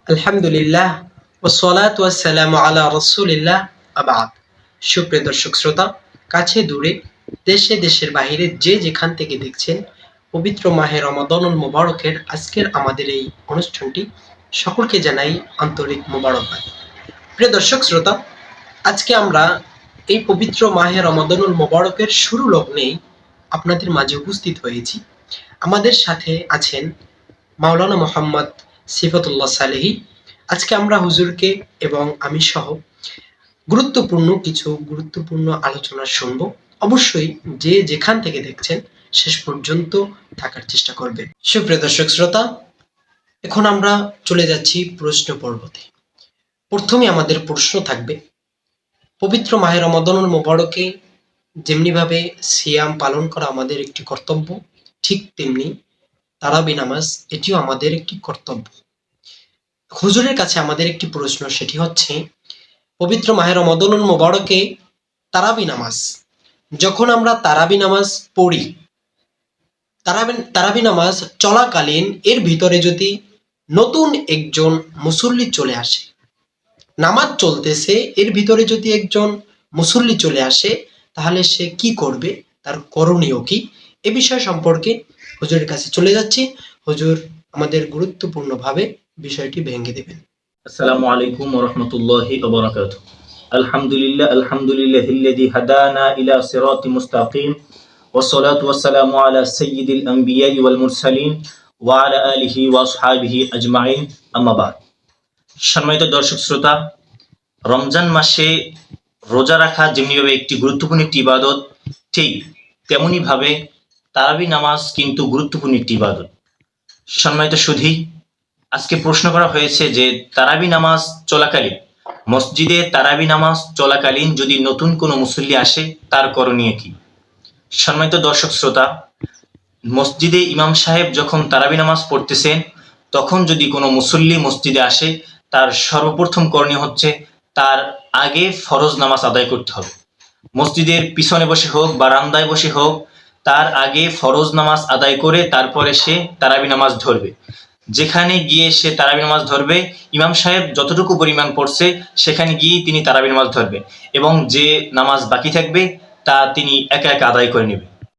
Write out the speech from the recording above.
আলহামদুলিল্লাহ ওয়াসসালাতু ওয়াসসালামু আলা রাসূলিল্লাহ আবাদ। সুপ্রিয় দর্শক শ্রোতা, কাছে দূরে, দেশে দেশের বাইরে যে যেখান থেকে দেখছেন, পবিত্র মাহে রমাদানুল মুবারকের আজকের আমাদের এই অনুষ্ঠানটি সকলকে জানাই আন্তরিক মোবারকবাদ। প্রিয় দর্শক শ্রোতা, আজকে আমরা এই পবিত্র মাহে রমাদানুল মুবারকের শুরু লগ্নেই আপনাদের মাঝে উপস্থিত হয়েছি। আমাদের সাথে আছেন মাওলানা মোহাম্মদ সিফাতুল্লাহ সালেহী। আজকে আমরা হুজুরকে এবং আমি সহ গুরুত্বপূর্ণ আলোচনা শুনবো। অবশ্যই যে যেখান থেকে দেখছেন শেষ পর্যন্ত থাকার চেষ্টা করবেন। সুপ্রিয় দর্শক শ্রোতা, এখন আমরা চলে যাচ্ছি প্রশ্ন পর্বতে। প্রথমে আমাদের প্রশ্ন থাকবে, পবিত্র মাহে রমাদানুল মুবারকে যেমনিভাবে সিয়াম পালন করা আমাদের একটি কর্তব্য, ঠিক তেমনি তারাবি নামাজ এটিও আমাদের একটি কর্তব্য। হুজুরের কাছে আমাদের একটি প্রশ্ন, সেটি হচ্ছে পবিত্র মাহে রমাদানুল মুবারকে তারাবি নামাজ, যখন আমরা তারাবি নামাজ পড়ি, তারাবি নামাজ চলাকালীন এর ভিতরে যদি নতুন একজন মুসল্লি চলে আসে, নামাজ চলতেছে এর ভিতরে যদি একজন মুসল্লি চলে আসে, তাহলে সে কি করবে, তার করণীয় কি, এ বিষয় সম্পর্কে হুজুরের কাছে চলে যাচ্ছি। হুজুর আমাদের গুরুত্বপূর্ণভাবে বিষয়টি ভেঙে দেবেন। আসসালামু আলাইকুম ওয়া রাহমাতুল্লাহি ওয়া বারাকাতুহু। আলহামদুলিল্লাহিল্লাযী হাদানা ইলা সিরাতিম মুস্তাকিম ওয়াসসালাতু ওয়াসসালামু আলা সাইয়্যিদিল আম্বিয়াই ওয়াল মুরসালিন ওয়া আলা আলিহি ওয়া আসহাবিহি আজমাইন, আম্মা বাদ। সম্মানিত দর্শক শ্রোতা, রমজান মাসে রোজা রাখা যেমনিভাবে একটি গুরুত্বপূর্ণ একটি ইবাদত, ঠিক তেমনি ভাবে তারাবি নামাজ কিন্তু গুরুত্বপূর্ণ একটি ইবাদত। সম্মানিত সুধী, আজকে প্রশ্ন করা হয়েছে যে তারাবি নামাজ চলাকালীন, মসজিদে তারাবি নামাজ চলাকালীন যদি নতুন কোনো মুসল্লি আসে, তার করণীয় কি? সম্মানিত দর্শক শ্রোতা, মসজিদে ইমাম সাহেব যখন তারাবি নামাজ পড়তেছেন, তখন যদি কোনো মুসল্লি মসজিদে আসে, তার সর্বপ্রথম করণীয় হচ্ছে তার আগে ফরজ নামাজ আদায় করতে হবে। মসজিদের পিছনে বসে হোক, বারান্দায় বসে হোক, তার আগে ফরজ নামাজ আদায় করে তারপরে সে তারাবি নামাজ ধরবে। যেখানে গিয়ে সে তারাবি নামাজ ধরবে, ইমাম সাহেব যতটুকু পরিমাণ পড়ছে সেখানে গিয়ে তিনি তারাবি নামাজ ধরবে, এবং যে নামাজ বাকি থাকবে তা তিনি একা একা আদায় করে নেবে।